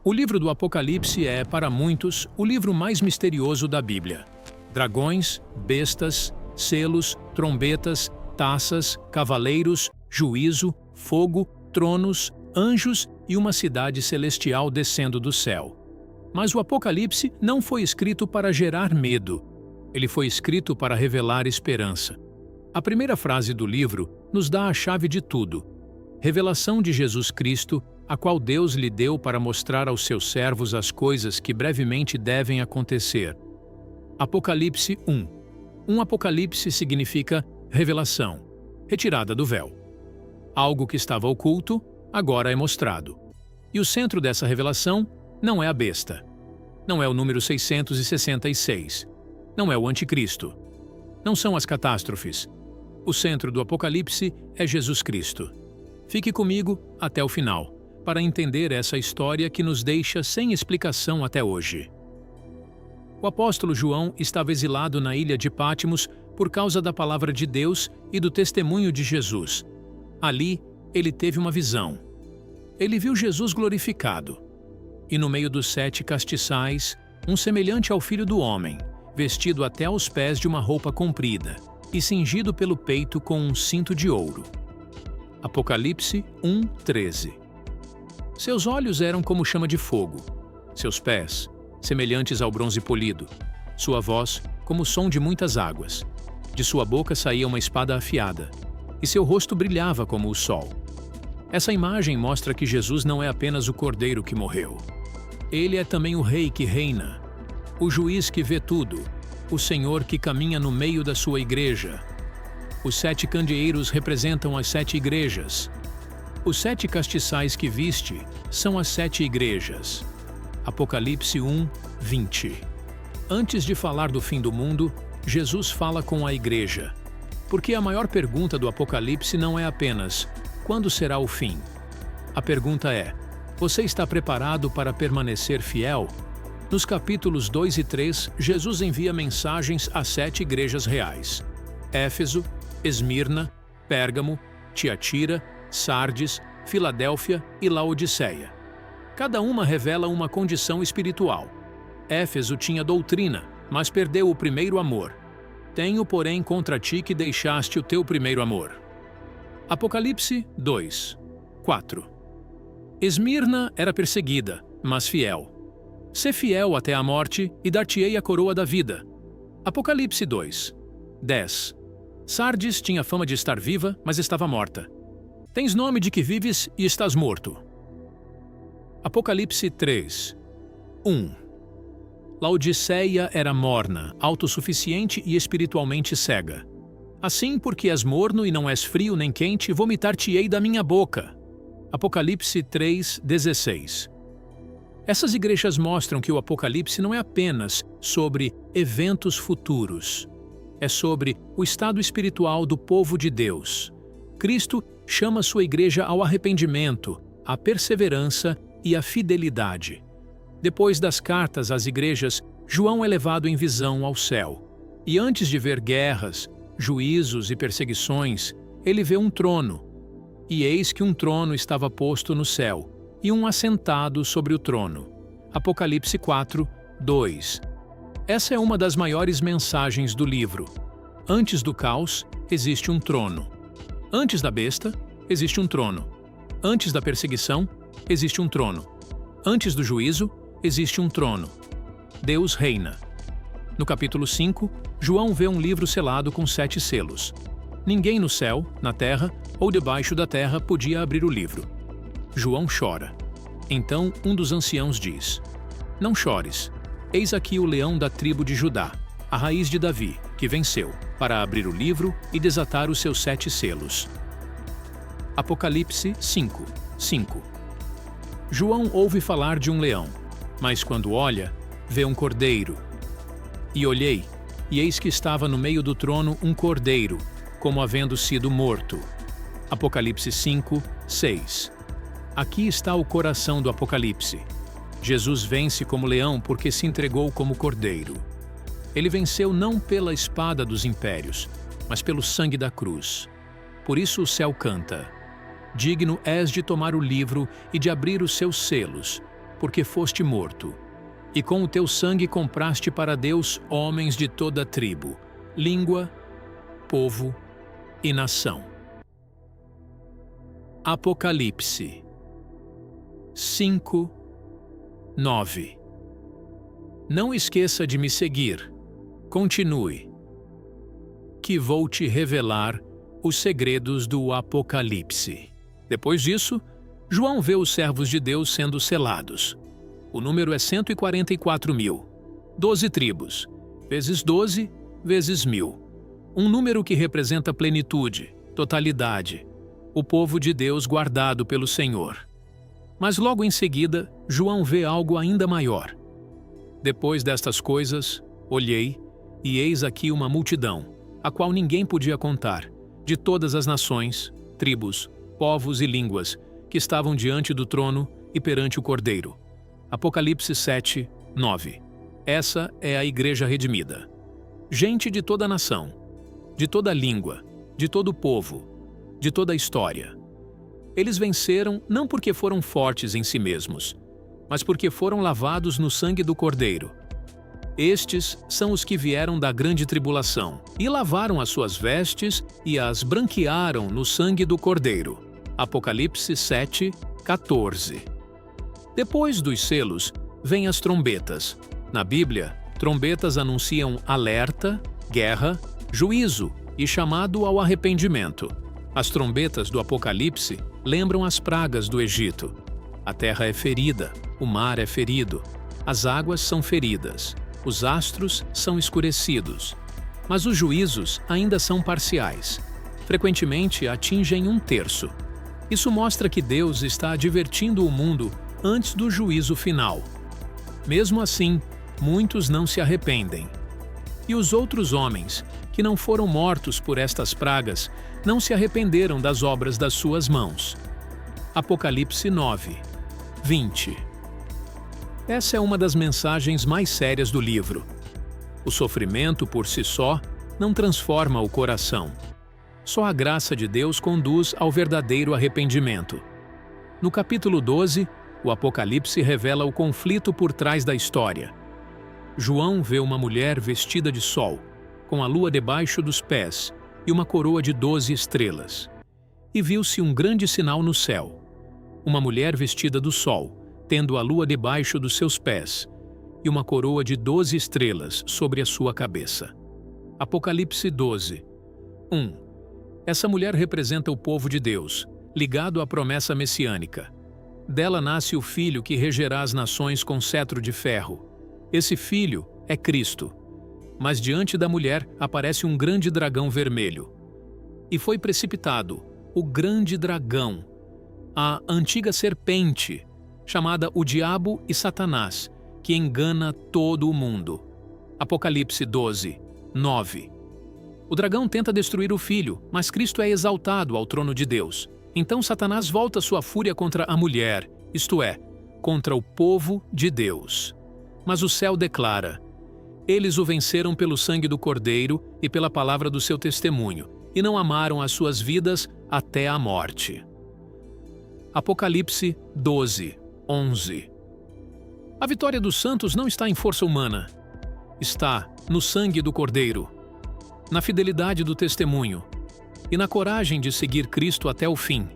O livro do Apocalipse é, para muitos, o livro mais misterioso da Bíblia. Dragões, bestas, selos, trombetas, taças, cavaleiros, juízo, fogo, tronos, anjos e uma cidade celestial descendo do céu. Mas o Apocalipse não foi escrito para gerar medo. Ele foi escrito para revelar esperança. A primeira frase do livro nos dá a chave de tudo. Revelação de Jesus Cristo, a qual Deus lhe deu para mostrar aos seus servos as coisas que brevemente devem acontecer. Apocalipse 1. Um Apocalipse significa revelação, retirada do véu. Algo que estava oculto, agora é mostrado. E o centro dessa revelação não é a besta. Não é o número 666. Não é o anticristo. Não são as catástrofes. O centro do Apocalipse é Jesus Cristo. Fique comigo até o final, para entender essa história que nos deixa sem explicação até hoje. O apóstolo João estava exilado na ilha de Pátimos por causa da palavra de Deus e do testemunho de Jesus. Ali, ele teve uma visão. Ele viu Jesus glorificado. E no meio dos 7 castiçais, um semelhante ao Filho do Homem, vestido até aos pés de uma roupa comprida e cingido pelo peito com um cinto de ouro. Apocalipse 1:13. Seus olhos eram como chama de fogo, seus pés, semelhantes ao bronze polido, sua voz, como o som de muitas águas. De sua boca saía uma espada afiada, e seu rosto brilhava como o sol. Essa imagem mostra que Jesus não é apenas o cordeiro que morreu. Ele é também o rei que reina, o juiz que vê tudo, o Senhor que caminha no meio da sua igreja. Os 7 candeeiros representam as 7 igrejas. Os 7 castiçais que viste são as 7 igrejas. Apocalipse 1:20. Antes de falar do fim do mundo, Jesus fala com a igreja. Porque a maior pergunta do Apocalipse não é apenas quando será o fim? A pergunta é: você está preparado para permanecer fiel? Nos capítulos 2 e 3, Jesus envia mensagens às 7 igrejas reais: Éfeso, Esmirna, Pérgamo, Tiatira, Sardes, Filadélfia e Laodiceia. Cada uma revela uma condição espiritual. Éfeso tinha doutrina, mas perdeu o primeiro amor. Tenho, porém, contra ti que deixaste o teu primeiro amor. Apocalipse 2:4. Esmirna era perseguida, mas fiel. Sê fiel até a morte e dar-te-ei a coroa da vida. Apocalipse 2:10. Sardes tinha fama de estar viva, mas estava morta. Tens nome de que vives e estás morto. Apocalipse 3:1. Laodiceia era morna, autossuficiente e espiritualmente cega. Assim, porque és morno e não és frio nem quente, vomitar-te-ei da minha boca. Apocalipse 3:16. Essas igrejas mostram que o Apocalipse não é apenas sobre eventos futuros. É sobre o estado espiritual do povo de Deus. Cristo chama sua igreja ao arrependimento, à perseverança e à fidelidade. Depois das cartas às igrejas, João é levado em visão ao céu. E antes de ver guerras, juízos e perseguições, ele vê um trono. E eis que um trono estava posto no céu, e um assentado sobre o trono. Apocalipse 4:2. Essa é uma das maiores mensagens do livro. Antes do caos, existe um trono. Antes da besta, existe um trono. Antes da perseguição, existe um trono. Antes do juízo, existe um trono. Deus reina. No capítulo 5, João vê um livro selado com 7 selos. Ninguém no céu, na terra ou debaixo da terra podia abrir o livro. João chora. Então um dos anciãos diz: Não chores. Eis aqui o leão da tribo de Judá, a raiz de Davi, que venceu, para abrir o livro e desatar os seus 7 selos. Apocalipse 5:5. João ouve falar de um leão, mas quando olha, vê um cordeiro. E olhei, e eis que estava no meio do trono um cordeiro, como havendo sido morto. Apocalipse 5:6. Aqui está o coração do Apocalipse. Jesus vence como leão porque se entregou como cordeiro. Ele venceu não pela espada dos impérios, mas pelo sangue da cruz. Por isso o céu canta: Digno és de tomar o livro e de abrir os seus selos, porque foste morto. E com o teu sangue compraste para Deus homens de toda tribo, língua, povo e nação. Apocalipse 5, 9. Não esqueça de me seguir. Continue, que vou te revelar os segredos do Apocalipse. Depois disso, João vê os servos de Deus sendo selados. O número é 144.000. 12 tribos, vezes 12, vezes 1.000. Um número que representa plenitude, totalidade, o povo de Deus guardado pelo Senhor. Mas logo em seguida, João vê algo ainda maior. Depois destas coisas, olhei, e eis aqui uma multidão, a qual ninguém podia contar, de todas as nações, tribos, povos e línguas, que estavam diante do trono e perante o Cordeiro. Apocalipse 7, 9. Essa é a Igreja redimida. Gente de toda nação, de toda língua, de todo povo, de toda história. Eles venceram não porque foram fortes em si mesmos, mas porque foram lavados no sangue do Cordeiro. Estes são os que vieram da grande tribulação e lavaram as suas vestes e as branquearam no sangue do Cordeiro. Apocalipse 7, 14. Depois dos selos, vêm as trombetas. Na Bíblia, trombetas anunciam alerta, guerra, juízo e chamado ao arrependimento. As trombetas do Apocalipse lembram as pragas do Egito. A terra é ferida, o mar é ferido, as águas são feridas, os astros são escurecidos. Mas os juízos ainda são parciais. Frequentemente atingem 1/3. Isso mostra que Deus está advertindo o mundo antes do juízo final. Mesmo assim, muitos não se arrependem. E os outros homens, que não foram mortos por estas pragas, não se arrependeram das obras das suas mãos. Apocalipse 9, 20. Essa é uma das mensagens mais sérias do livro. O sofrimento por si só não transforma o coração. Só a graça de Deus conduz ao verdadeiro arrependimento. No capítulo 12, o Apocalipse revela o conflito por trás da história. João vê uma mulher vestida de sol, com a lua debaixo dos pés e uma coroa de 12 estrelas. E viu-se um grande sinal no céu. Uma mulher vestida do sol, tendo a lua debaixo dos seus pés, e uma coroa de 12 estrelas sobre a sua cabeça. Apocalipse 12, 1. Essa mulher representa o povo de Deus, ligado à promessa messiânica. Dela nasce o filho que regerá as nações com cetro de ferro. Esse filho é Cristo. Mas diante da mulher aparece um grande dragão vermelho. E foi precipitado, o grande dragão, a antiga serpente, chamada o Diabo e Satanás, que engana todo o mundo. Apocalipse 12, 9. O dragão tenta destruir o filho, mas Cristo é exaltado ao trono de Deus. Então Satanás volta sua fúria contra a mulher, isto é, contra o povo de Deus. Mas o céu declara: eles o venceram pelo sangue do Cordeiro e pela palavra do seu testemunho, e não amaram as suas vidas até a morte. Apocalipse 12, 11. A vitória dos santos não está em força humana. Está no sangue do Cordeiro, na fidelidade do testemunho e na coragem de seguir Cristo até o fim.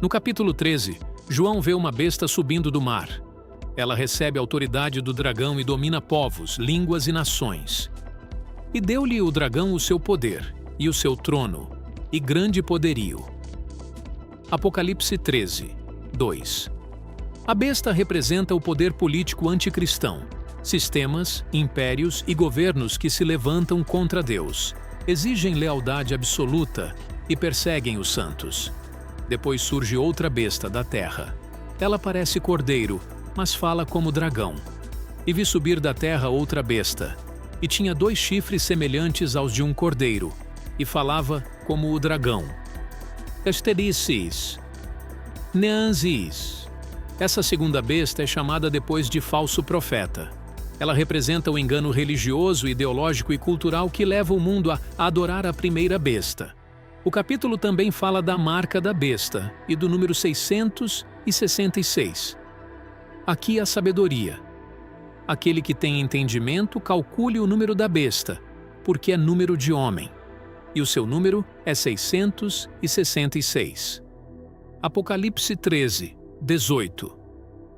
No capítulo 13, João vê uma besta subindo do mar. Ela recebe a autoridade do dragão e domina povos, línguas e nações. E deu-lhe o dragão o seu poder, e o seu trono, e grande poderio. Apocalipse 13, 2. A besta representa o poder político anticristão, sistemas, impérios e governos que se levantam contra Deus, exigem lealdade absoluta e perseguem os santos. Depois surge outra besta da terra. Ela parece cordeiro, mas fala como dragão. E vi subir da terra outra besta, e tinha 2 chifres semelhantes aos de um cordeiro, e falava como o dragão. Estericis, Neanzis. Essa segunda besta é chamada depois de falso profeta. Ela representa o engano religioso, ideológico e cultural que leva o mundo a adorar a primeira besta. O capítulo também fala da marca da besta e do número 666. Aqui a sabedoria. Aquele que tem entendimento, calcule o número da besta, porque é número de homem, e o seu número é 666. Apocalipse 13, 18.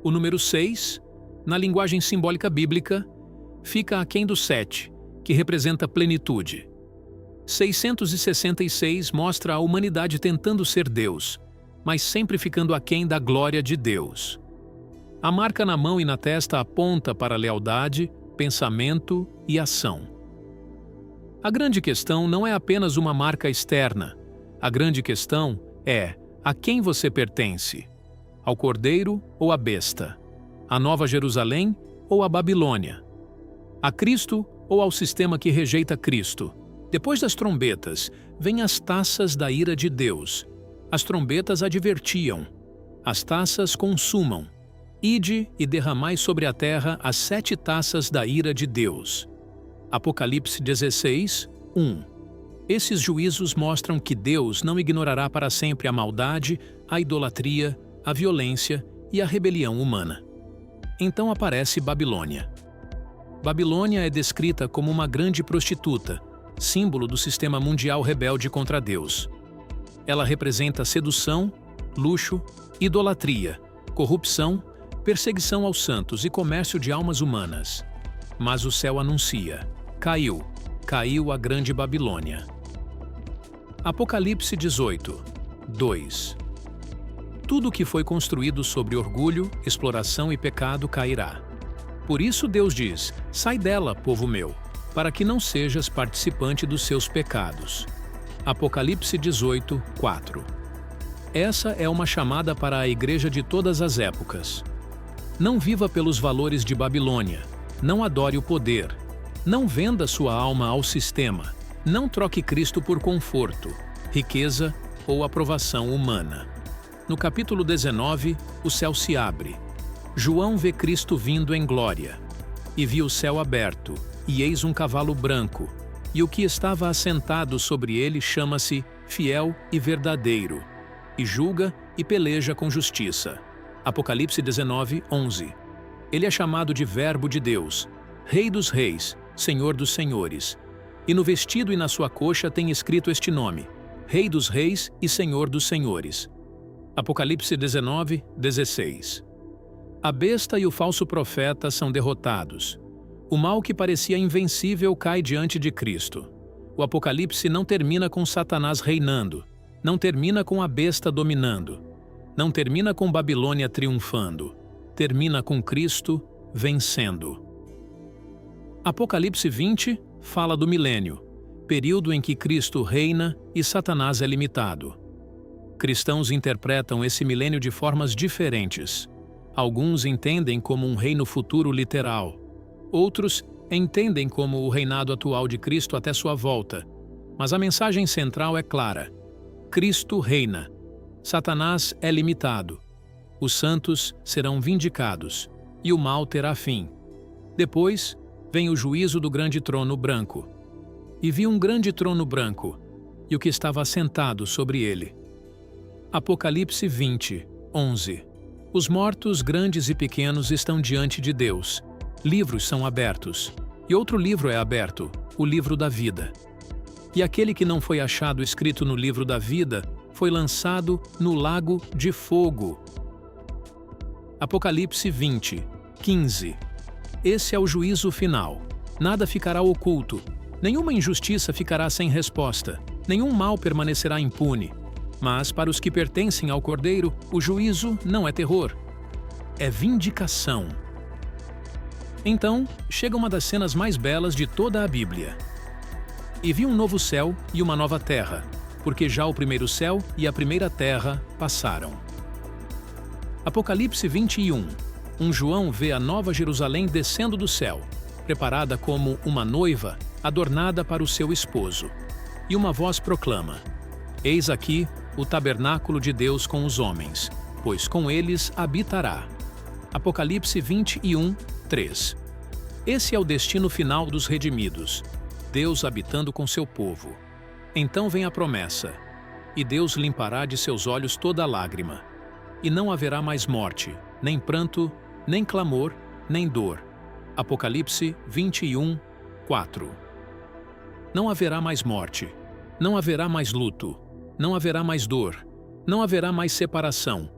O número 6, na linguagem simbólica bíblica, fica aquém do 7, que representa plenitude. 666 mostra a humanidade tentando ser Deus, mas sempre ficando aquém da glória de Deus. A marca na mão e na testa aponta para a lealdade, pensamento e ação. A grande questão não é apenas uma marca externa. A grande questão é a quem você pertence: ao Cordeiro ou à besta? À Nova Jerusalém ou à Babilônia? A Cristo ou ao sistema que rejeita Cristo? Depois das trombetas, vêm as taças da ira de Deus. As trombetas advertiam. As taças consumam. Ide e derramai sobre a terra as 7 taças da ira de Deus. Apocalipse 16, 1. Esses juízos mostram que Deus não ignorará para sempre a maldade, a idolatria, a violência e a rebelião humana. Então aparece Babilônia. Babilônia é descrita como uma grande prostituta, símbolo do sistema mundial rebelde contra Deus. Ela representa sedução, luxo, idolatria, corrupção, perseguição aos santos e comércio de almas humanas. Mas o céu anuncia: caiu a grande Babilônia. Apocalipse 18, 2. Tudo que foi construído sobre orgulho, exploração e pecado cairá. Por isso Deus diz: sai dela, povo meu, para que não sejas participante dos seus pecados. Apocalipse 18, 4. Essa é uma chamada para a igreja de todas as épocas. Não viva pelos valores de Babilônia. Não adore o poder. Não venda sua alma ao sistema. Não troque Cristo por conforto, riqueza ou aprovação humana. No capítulo 19, o céu se abre. João vê Cristo vindo em glória. E viu o céu aberto, e eis um cavalo branco, e o que estava assentado sobre ele chama-se Fiel e Verdadeiro, e julga e peleja com justiça. Apocalipse 19, 11. Ele é chamado de Verbo de Deus, Rei dos Reis, Senhor dos Senhores. E no vestido e na sua coxa tem escrito este nome: Rei dos Reis e Senhor dos Senhores. Apocalipse 19, 16. A besta e o falso profeta são derrotados. O mal que parecia invencível cai diante de Cristo. O Apocalipse não termina com Satanás reinando, não termina com a besta dominando, não termina com Babilônia triunfando, termina com Cristo vencendo. Apocalipse 20 fala do milênio, período em que Cristo reina e Satanás é limitado. Cristãos interpretam esse milênio de formas diferentes. Alguns entendem como um reino futuro literal. Outros entendem como o reinado atual de Cristo até sua volta. Mas a mensagem central é clara: Cristo reina. Satanás é limitado. Os santos serão vindicados, e o mal terá fim. Depois, vem o juízo do grande trono branco. E vi um grande trono branco, e o que estava assentado sobre ele. Apocalipse 20, 11. Os mortos, grandes e pequenos, estão diante de Deus. Livros são abertos. E outro livro é aberto, o livro da vida. E aquele que não foi achado escrito no livro da vida foi lançado no lago de fogo. Apocalipse 20, 15. Esse é o juízo final. Nada ficará oculto. Nenhuma injustiça ficará sem resposta. Nenhum mal permanecerá impune. Mas para os que pertencem ao Cordeiro, o juízo não é terror. É vindicação. Então, chega uma das cenas mais belas de toda a Bíblia. E vi um novo céu e uma nova terra, porque já o primeiro céu e a primeira terra passaram. Apocalipse 21. João vê a nova Jerusalém descendo do céu, preparada como uma noiva adornada para o seu esposo. E uma voz proclama: Eis aqui o tabernáculo de Deus com os homens, pois com eles habitará. Apocalipse 21, 3. Esse é o destino final dos redimidos, Deus habitando com seu povo. Então vem a promessa: e Deus limpará de seus olhos toda lágrima, e não haverá mais morte, nem pranto, nem clamor, nem dor. Apocalipse 21, 4. Não haverá mais morte, não haverá mais luto, não haverá mais dor, não haverá mais separação,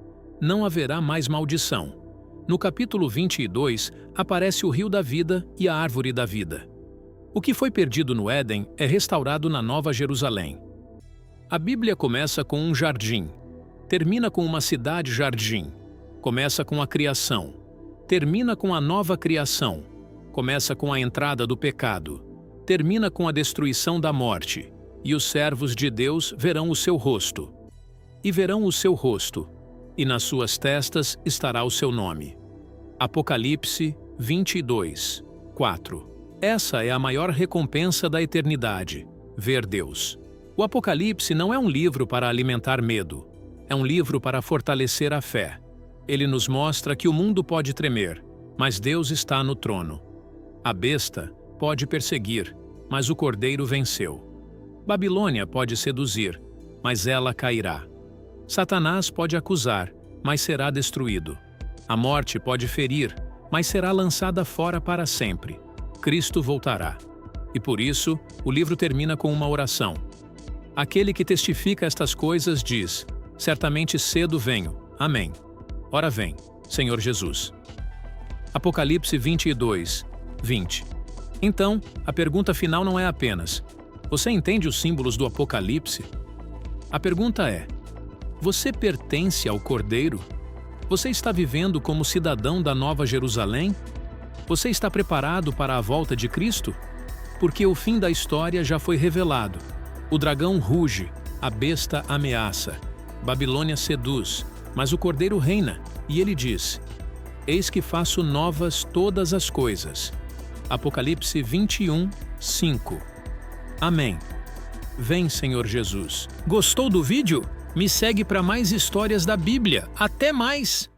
não haverá mais maldição. No capítulo 22, aparece o rio da vida e a árvore da vida. O que foi perdido no Éden é restaurado na Nova Jerusalém. A Bíblia começa com um jardim, termina com uma cidade-jardim, começa com a criação, termina com a nova criação, começa com a entrada do pecado, termina com a destruição da morte, e os servos de Deus verão o seu rosto. E verão o seu rosto, e nas suas testas estará o seu nome. Apocalipse 22, 4. Essa é a maior recompensa da eternidade, ver Deus. O Apocalipse não é um livro para alimentar medo, é um livro para fortalecer a fé. Ele nos mostra que o mundo pode tremer, mas Deus está no trono. A besta pode perseguir, mas o Cordeiro venceu. Babilônia pode seduzir, mas ela cairá. Satanás pode acusar, mas será destruído. A morte pode ferir, mas será lançada fora para sempre. Cristo voltará. E por isso, o livro termina com uma oração. Aquele que testifica estas coisas diz: certamente cedo venho. Amém. Ora vem, Senhor Jesus. Apocalipse 22, 20. Então, a pergunta final não é apenas: você entende os símbolos do Apocalipse? A pergunta é: você pertence ao Cordeiro? Você está vivendo como cidadão da Nova Jerusalém? Você está preparado para a volta de Cristo? Porque o fim da história já foi revelado. O dragão ruge, a besta ameaça, Babilônia seduz, mas o Cordeiro reina, e ele diz: eis que faço novas todas as coisas. Apocalipse 21, 5. Amém. Vem, Senhor Jesus. Gostou do vídeo? Me segue para mais histórias da Bíblia. Até mais!